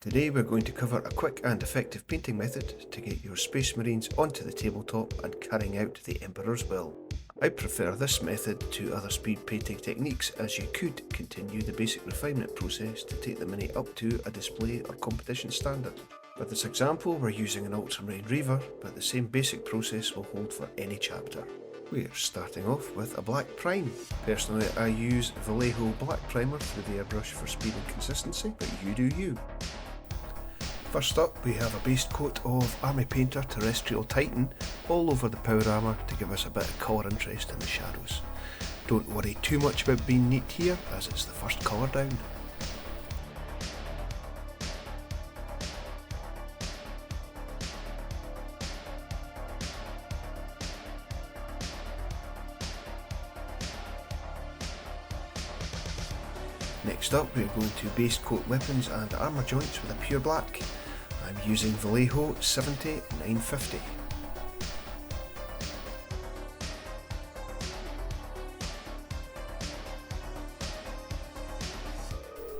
Today we're going to cover a quick and effective painting method to get your Space Marines onto the tabletop and carrying out the Emperor's will. I prefer this method to other speed painting techniques, as you could continue the basic refinement process to take the mini up to a display or competition standard. For this example we're using an Ultramarine Reaver, but the same basic process will hold for any chapter. We're starting off with a black prime. Personally I use Vallejo black primer through the airbrush for speed and consistency, but you do you. First up we have a base coat of Army Painter Terrestrial Titan all over the power armour to give us a bit of colour interest in the shadows. Don't worry too much about being neat here, as it's the first colour down. Next up we are going to base coat weapons and armour joints with a pure black. I'm using Vallejo 70-950.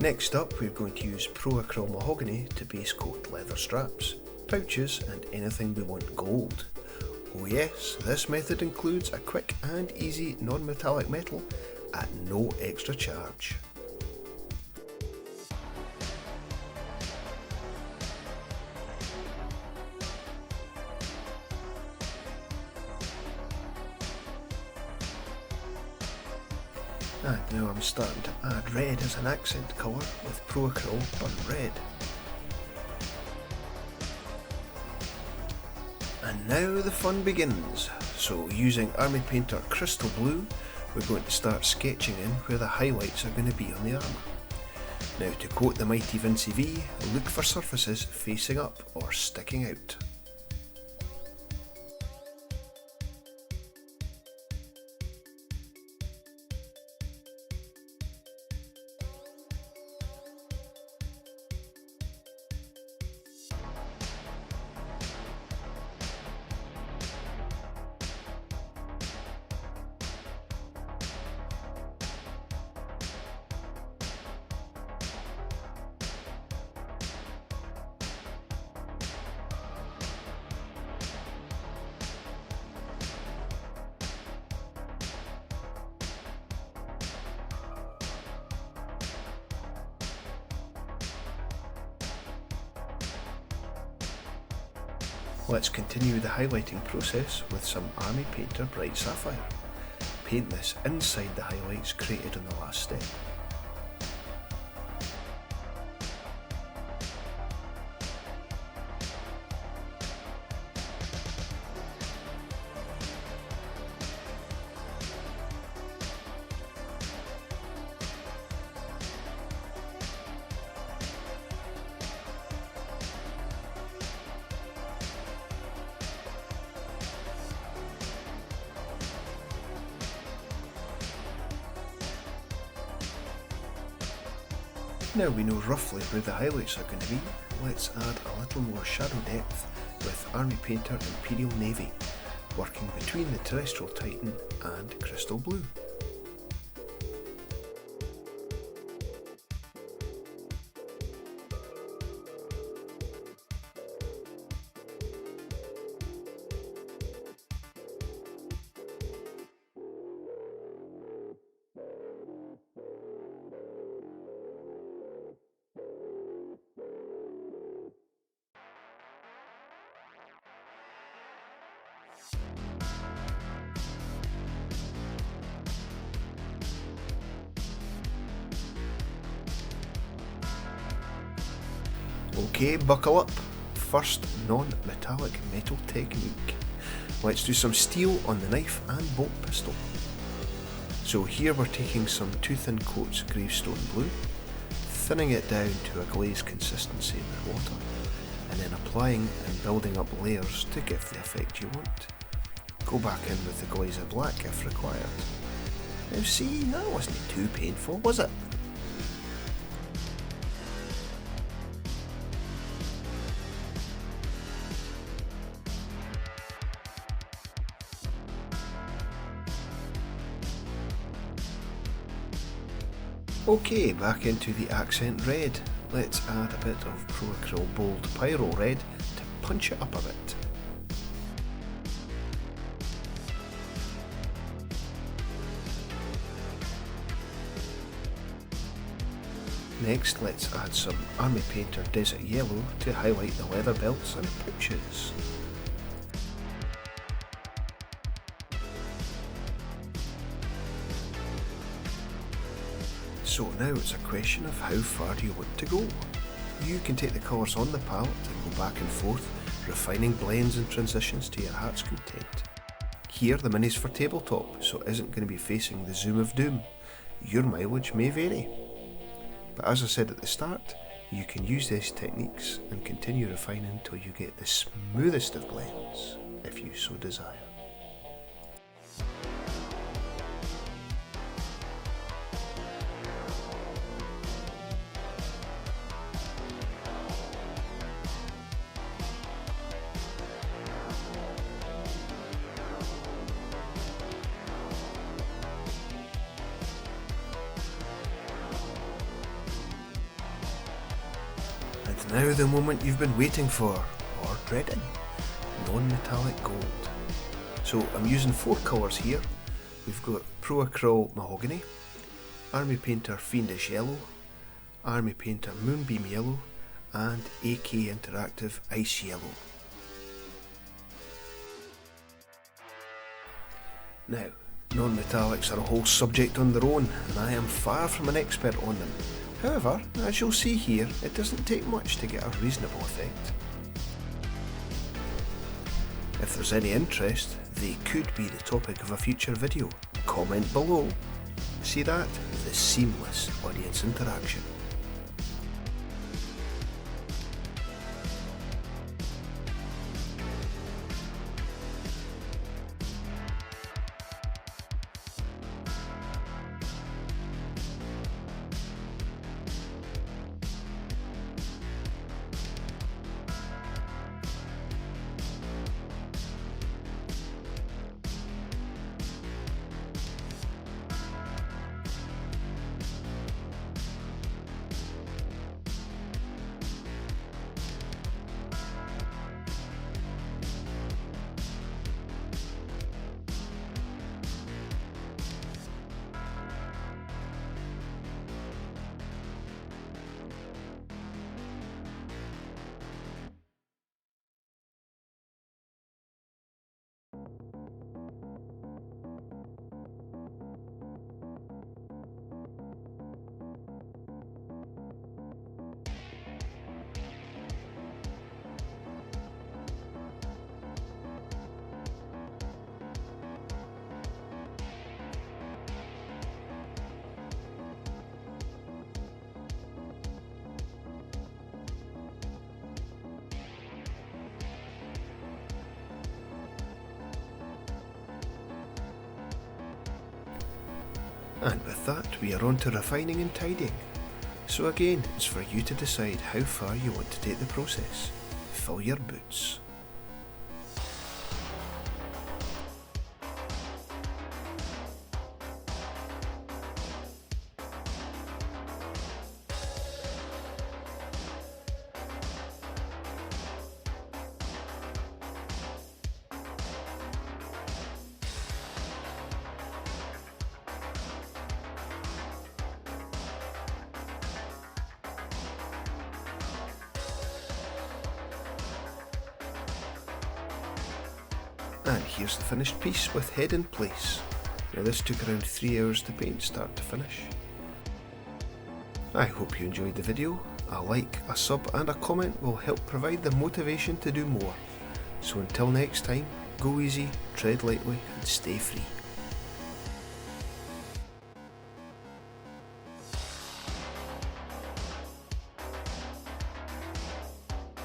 Next up we're going to use Pro Acryl Mahogany to base coat leather straps, pouches and anything we want gold. Oh yes, this method includes a quick and easy non-metallic metal at no extra charge. And now I'm starting to add red as an accent colour with Pro Acryl Burnt Red. And now the fun begins. So using Army Painter Crystal Blue, we're going to start sketching in where the highlights are going to be on the armour. Now to quote the mighty Vincey V, look for surfaces facing up or sticking out. Let's continue the highlighting process with some Army Painter Bright Sapphire. Paint this inside the highlights created on the last step. Now we know roughly where the highlights are going to be, let's add a little more shadow depth with Army Painter Imperial Navy, working between the Terrestrial Titan and Crystal Blue. Okay, buckle up. First non-metallic metal technique. Let's do some steel on the knife and bolt pistol. So here we're taking some 2 thin coats Gravestone Blue, thinning it down to a glaze consistency with water, and then applying and building up layers to give the effect you want. Go back in with the glaze of black if required. Now see, that wasn't too painful, was it? Okay, back into the accent red. let's add a bit of Pro-Acryl Bold Pyro Red to punch it up a bit. Next, let's add some Army Painter Desert Yellow to highlight the leather belts and pouches. So now it's a question of how far do you want to go. You can take the colours on the palette and go back and forth, refining blends and transitions to your heart's content. Here the Mini's for tabletop, so it isn't going to be facing the zoom of doom. Your mileage may vary. But as I said at the start, you can use these techniques and continue refining until you get the smoothest of blends, if you so desire. And now the moment you've been waiting for, or dreading, non-metallic gold. So I'm using 4 colours here. We've got Pro-Acryl Mahogany, Army Painter Fiendish Yellow, Army Painter Moonbeam Yellow, and AK Interactive Ice Yellow. Now, non-metallics are a whole subject on their own, and I am far from an expert on them. However, as you'll see here, it doesn't take much to get a reasonable effect. If there's any interest, they could be the topic of a future video. Comment below. See that? The seamless audience interaction. And with that, we are on to refining and tidying. So again, it's for you to decide how far you want to take the process. Fill your boots. And here's the finished piece with head in place. Now this took around 3 hours to paint start to finish. I hope you enjoyed the video. A like, a sub and a comment will help provide the motivation to do more. So until next time, go easy, tread lightly and stay free.